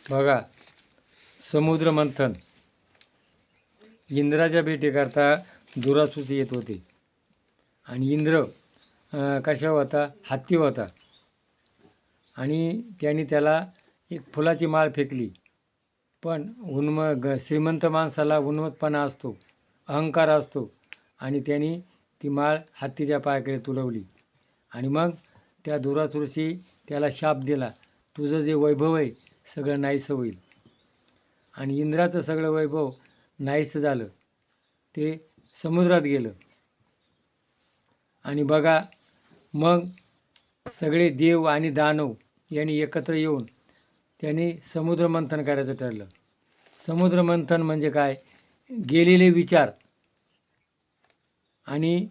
बघा, समुद्र मंथन. इंद्राच्या भेटीकरता दुरासूस येत होते आणि इंद्र कशा होता? हत्ती होता. आणि त्यांनी त्याला एक फुलाची माळ फेकली. पण श्रीमंत माणसाला उन्मत्तपणा असतो, अहंकार असतो, आणि त्यांनी ती माळ हत्तीच्या पायाकडे तुलवली. आणि मग त्या दुरासुरशी त्याला शाप दिला, तुझं जे वैभव आहे सगळं नाहीसं होईल. आणि इंद्राचं सगळं वैभव नाहीसं झालं, ते समुद्रात गेलं. आणि बघा, मग सगळे देव आणि दानव यांनी एकत्र येऊन त्यांनी समुद्रमंथन करायचं ठरलं. समुद्रमंथन म्हणजे काय? गेलेले विचार आणि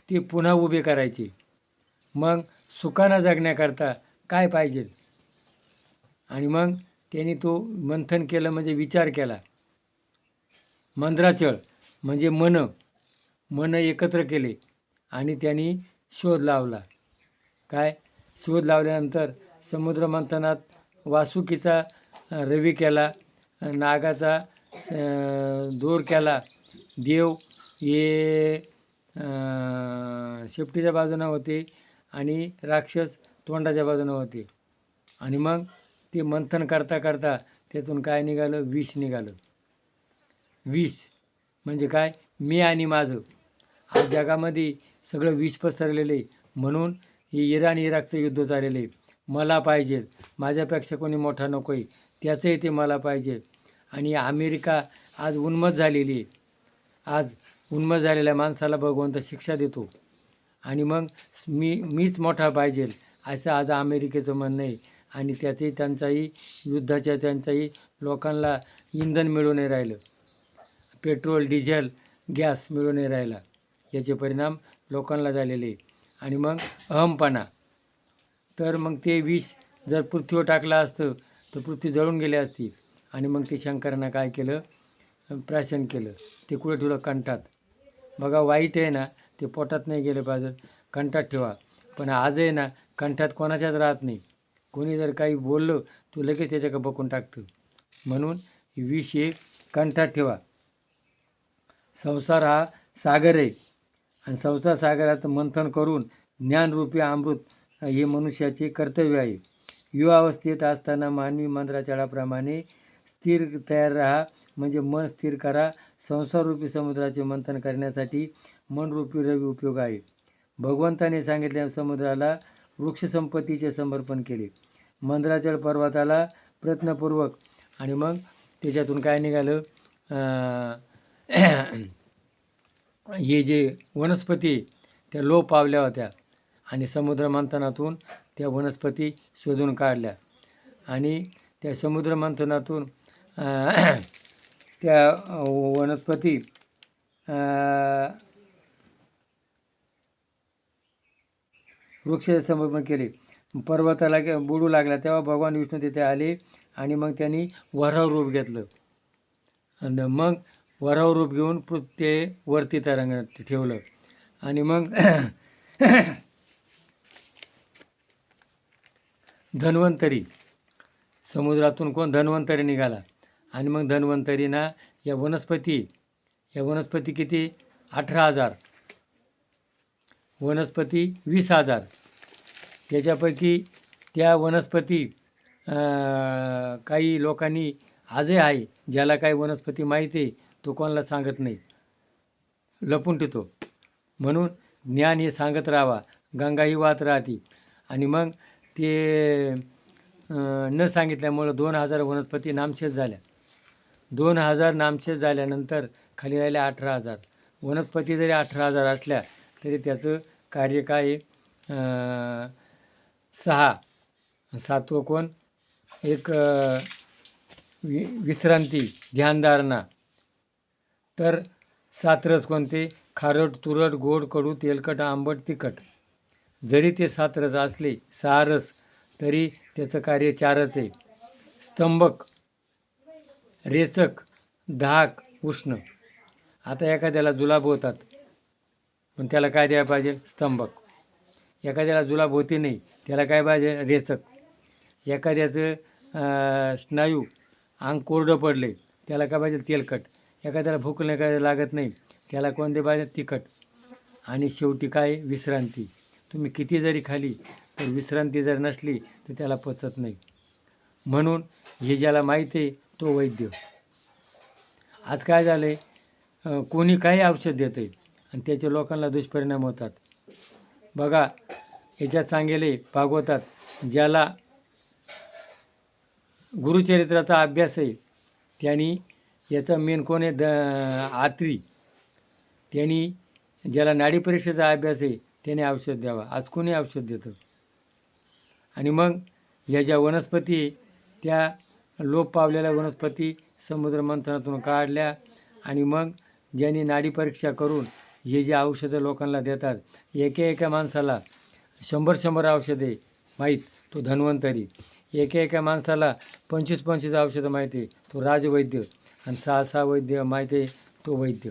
ते पुन्हा उभे करायचे. मग सुखानं जगण्याकरता काय पाहिजे? आणि मग त्यांनी तो मंथन केलं, म्हणजे विचार केला. मंद्राचळ म्हणजे मन एकत्र केले आणि त्यांनी शोध लावला. काय शोध लावल्यानंतर समुद्रमंथनात वासुकीचा रवी केला, नागाचा दोर केला, देव हे शेपटीच्या बाजूनं होते आणि राक्षस तोंडाच्या बाजूनं होते. आणि मग ते मंथन करता करता त्यातून काय निघालं? विष निघालं. विष म्हणजे काय? मी आणि माझं. आज जगामध्ये सगळं विष पसरलेलं आहे. म्हणून हे इराण इराकचं युद्ध झालेलं आहे. मला पाहिजे, माझ्यापेक्षा कोणी मोठा नको आहे, त्याचंही ते मला पाहिजे. आणि अमेरिका आज उन्मत्त झालेली आहे. आज उन्मत्त झालेल्या माणसाला भगवंत शिक्षा देतो. आणि मग मीच मोठा पाहिजे असं आज अमेरिकेचं म्हणणं आहे. आणि त्यांचाही युद्धाच्या त्यांचाही लोकांना इंधन मिळून नाही राहिलं, पेट्रोल डिझेल गॅस मिळून नाही राहिला. याचे परिणाम लोकांना झालेले. आणि मग अहमपणा. तर मग ते विष जर पृथ्वीवर टाकलं असतं तर पृथ्वी जळून गेली असती. आणि मग ते शंकरानं काय केलं? प्राशन केलं. ते कुठं ठेवलं? कंठात. बघा, वाईट आहे ना ते पोटात नाही गेलं पाहिजे, कंठात ठेवा. पण आज आहे ना, कंठात कोणाच्याच राहत नाही. कोणी जर काही बोललं तू लगेच त्याच्याकडे बघून टाकतं. म्हणून विष हे कंठात ठेवा. संसार हा सागर आहे आणि संसार सागरात मंथन करून ज्ञानरूपी अमृत हे मनुष्याचे कर्तव्य आहे. युवावस्थेत असताना मानवी मंत्राचळाप्रमाणे स्थिर तयार राहा, म्हणजे मन स्थिर करा. संसाररूपी समुद्राचे मंथन करण्यासाठी मनरूपी रवी उपयोग आहे. भगवंताने सांगितल्या समुद्राला वृक्षसंपत्तीचे समर्पण केले, मंद्राचळ पर्वताला प्रयत्नपूर्वक. आणि मग त्याच्यातून काय निघालं? हे जे वनस्पती त्या लोप पावल्या होत्या आणि समुद्रमंथनातून त्या वनस्पती शोधून काढल्या. आणि त्या समुद्रमंथनातून त्या वनस्पती वृक्ष समर्पण केले. पर्वताला बुडू लागला तेव्हा भगवान विष्णू तिथे आले आणि मग त्यांनी वराह रूप घेतलं. आणि मग वराह रूप घेऊन ते वरती तरंगणात ठेवलं. आणि मग धन्वंतरी, समुद्रातून कोण? धन्वंतरी निघाला. आणि मग धन्वंतरीना या वनस्पती किती? 18,000. वनस्पती 20,000. त्याच्यापैकी त्या वनस्पती काही लोकांनी आजही आहे, ज्याला काही वनस्पती माहिती आहे तो कोणाला सांगत नाही, लपून ठेवतो. म्हणून ज्ञान हे सांगत राहावा. गंगा ही वाहत राहते. आणि मग ते न सांगितल्यामुळं 2,000 वनस्पती नामशेष झाल्या. 2,000 नामशेष झाल्यानंतर खाली राहिल्या 18,000. वनस्पती जरी 18,000 असल्या तरी त्याचं कार्य काय? 7वं कोण? एक विश्रांती, ध्यानधारणा. तर 7 रस कोणते? खारट, तुरट, गोड, कडू, तेलकट, आंबट, तिखट. जरी ते 7 रस असले, 6 रस, तरी त्याचं कार्य 4च आहे. स्तंभक, रेचक, दाहक, उष्ण. आता एखाद्याला जुलाब होतात, पण त्याला काय द्यायला पाहिजे? स्तंभक. एखाद्याला जुलाब होते नाही, त्याला काय पाहिजे? रेचक. एखाद्याचं स्नायू, अंग कोरडं पडले, त्याला काय पाहिजे? तेलकट. एखाद्याला भूक नाही काय लागत नाही, त्याला कोणते पाहिजे? तिखट. आणि शेवटी काय? विश्रांती. तुम्ही किती जरी खाली तर विश्रांती जर नसली तर त्याला पचत नाही. म्हणून हे ज्याला माहीत आहे तो वैद्य. आज काय झालं आहे, कोणी काही औषध देतं आहे आणि त्याचे लोकांना दुष्परिणाम होतात. बघा, याच्यात सांगेले भागवतात, ज्याला गुरुचरित्राचा अभ्यास आहे त्यांनी, याचं मेन कोण आहे? आत्री. त्यांनी, ज्याला नाडी परीक्षेचा अभ्यास आहे त्याने औषध द्यावा. आज कोणी औषध देतं? आणि मग या ज्या वनस्पती आहे त्या लोप पावलेल्या वनस्पती समुद्र मंथनातून काढल्या आणि मग ज्यांनी नाडी परीक्षा करून हे जे औषधं लोकांना देतात, एका माणसाला 100 औषधे माहीत, तो धन्वंतरी. एका माणसाला 25 औषधं माहिती आहे, तो राजवैद्य. आणि 6 वैद्य माहिती आहे, तो वैद्य.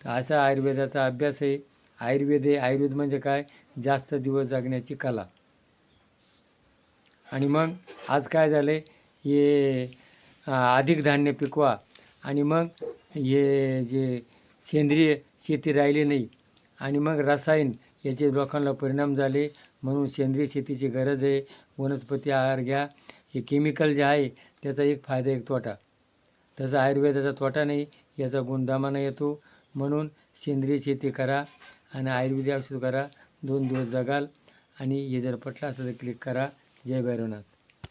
तर असा आयुर्वेदाचा अभ्यास आहे. आयुर्वेद म्हणजे काय? जास्त दिवस जगण्याची कला. आणि मग आज काय झालं आहे, हे अधिक धान्य पिकवा आणि मग हे जे सेंद्रिय शेती राहिली नाही आणि मग रसायन याचे लोकांना परिणाम झाले. म्हणून सेंद्रिय शेतीची गरज आहे. वनस्पती आहार घ्या. हे केमिकल जे आहे त्याचा एक फायदा एक तोटा. तसा आयुर्वेदाचा तोटा नाही, याचा गुणधर्मानं येतो. म्हणून सेंद्रिय शेती करा आणि आयुर्वेदिक औषध करा. 2 दिवस जगाल. आणि हे जर पटलं असं तर क्लिक करा. जय भैरवनाथ.